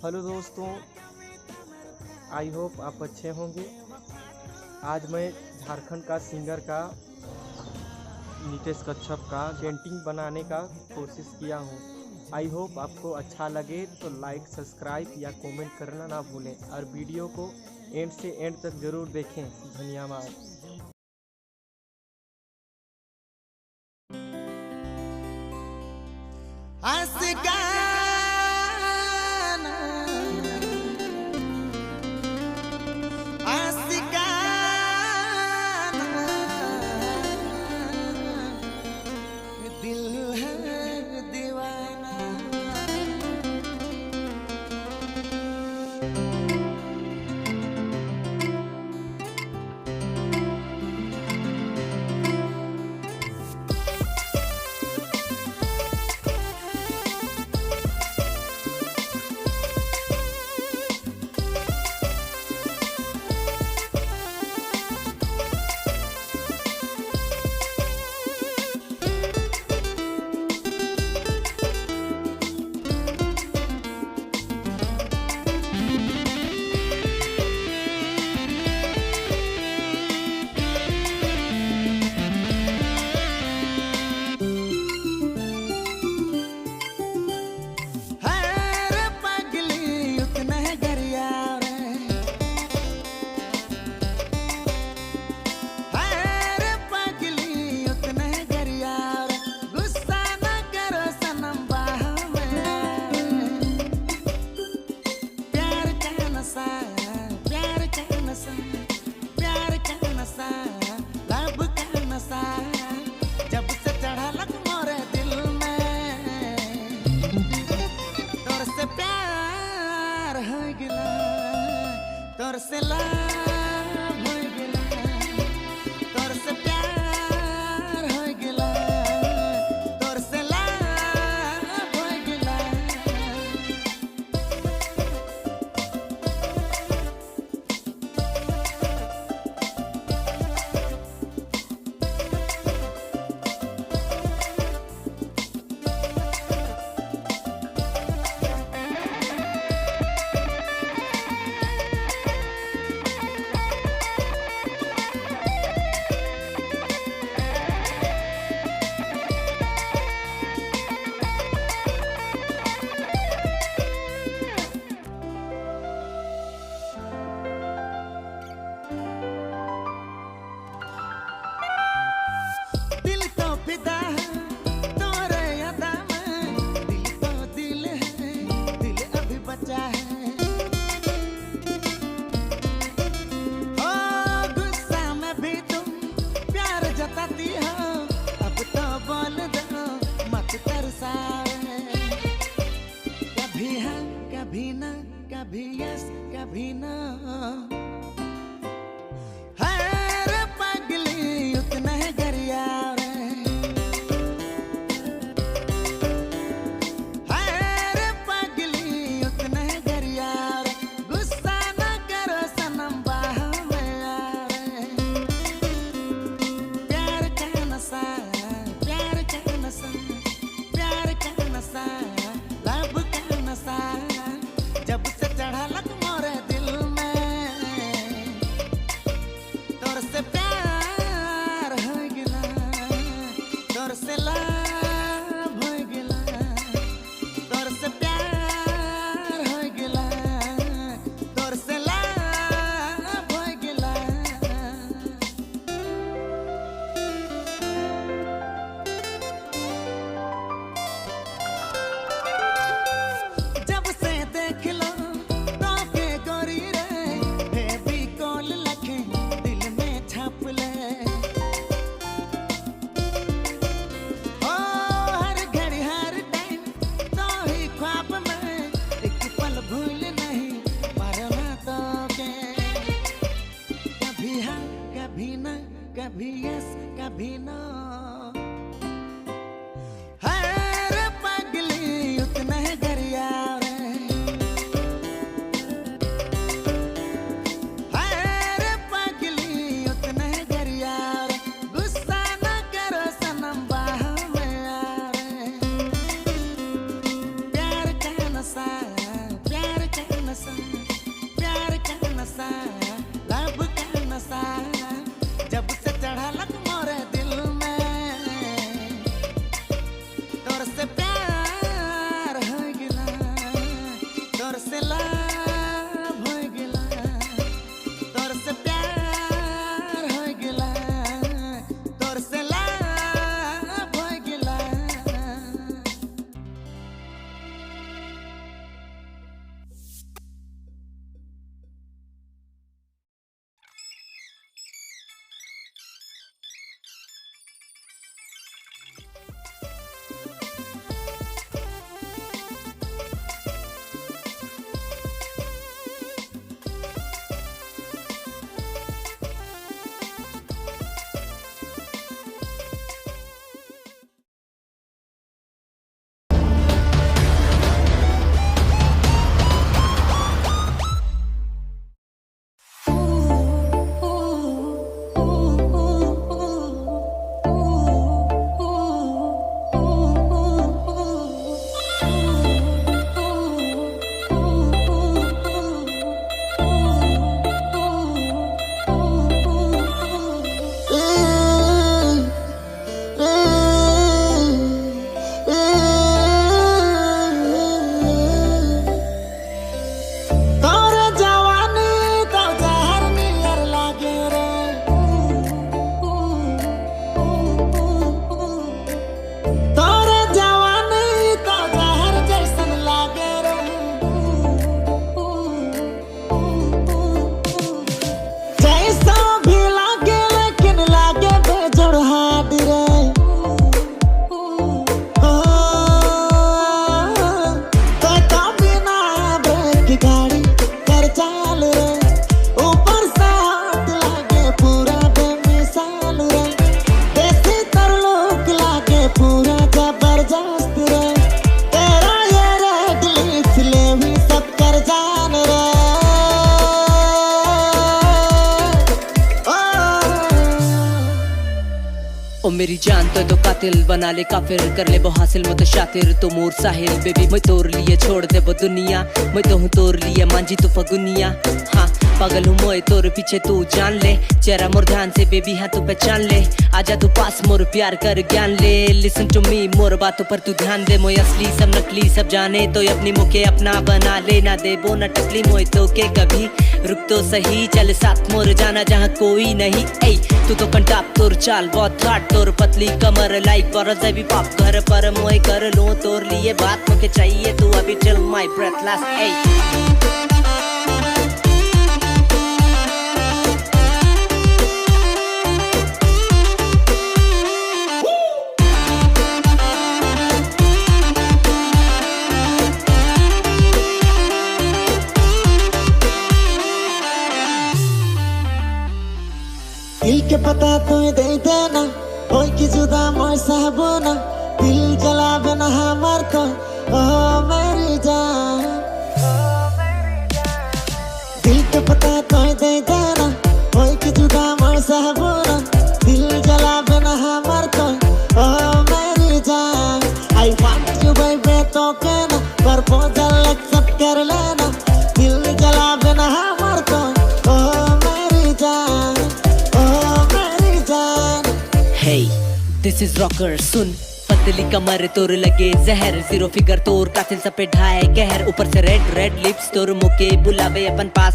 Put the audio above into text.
Hello दोस्तों, I hope आप अच्छे होंगे। आज मैं झारखंड का सिंगर का नितेश कच्छप का पेंटिंग बनाने का कोशिश किया हूँ। आई होप आपको अच्छा लगे तो लाइक, सब्सक्राइब या कमेंट करना ना भूलें और वीडियो को एंड से एंड तक ज़रूर देखें। धन्यवाद। तोर से लाभ हो गेला, तोर से प्यार हो गेला, तोर से लाभ हो गेला। कभी ना, कभी यस, कभी ना। है रे पगली उतना है गरिया रे, है रे पगली उतना है गरिया रे। गुस्सा ना करो सनम बाह में आ रे। प्यार का नशा, प्यार का नशा, प्यार का नशा, लब का नशा जब से चढ़ा लग मोरे दिल में। तोर से लाभ हो गेला, तोर से प्यार हो गेला, तोर से लाभ हो गेला। ओ मेरी जान तो कातिल बना ले काफिर कर ले वो हासिल मत शातिर तो मोर साहिल बेबी मैं तोर लिए छोड़ दे वो दुनिया मैं तो हूँ तोर लिए मांझी तो फगुनिया हाँ पागल हूँ मैं तोर पीछे तू जान ले चेहरा मोर ध्यान से बेबी हाँ तू पहचान ले आजा तू पास मोर प्यार कर ज्ञान ले लिसन टू मी मोर बातों पर तू ध्यान दे मोय असली सब नकली सब जाने तो अपनी मुखे अपना बना ले ना दे वो न टकली मोय तो के कभी रुक तो सही चल साथ मोर जाना जहाँ कोई नहीं ऐ तू तो कंटाप तोर चाल बहुत थाट तोर पतली कमर लाइक बरस भी पाप घर पर मोय कर लो तोर लिए बात मुझे चाहिए तू अभी टिल माय ब्रेथ लास्ट ऐ दिल के पता तो दे देना होय कि जुदा मोर साहबना दिल जलावे ना हमार तो ओ मेरी जान दिल के पता तो दे देना होय कि जुदा मोर साहबना दिल जलावे ना हमार तो ओ मेरी जान आई वांट यू बेबी तो कहना प्रपोजल एक्सेप्ट कर लेना दिल जलावे ना हमार तो ओ मेरी जान Hey, this is rocker सुन पतली कमर तोर लगे जहर जीरो फिगर तोर कातिल सब पे ढाए कहर ऊपर से रेड रेड लिप्स तोर मुके बुलावे अपन पास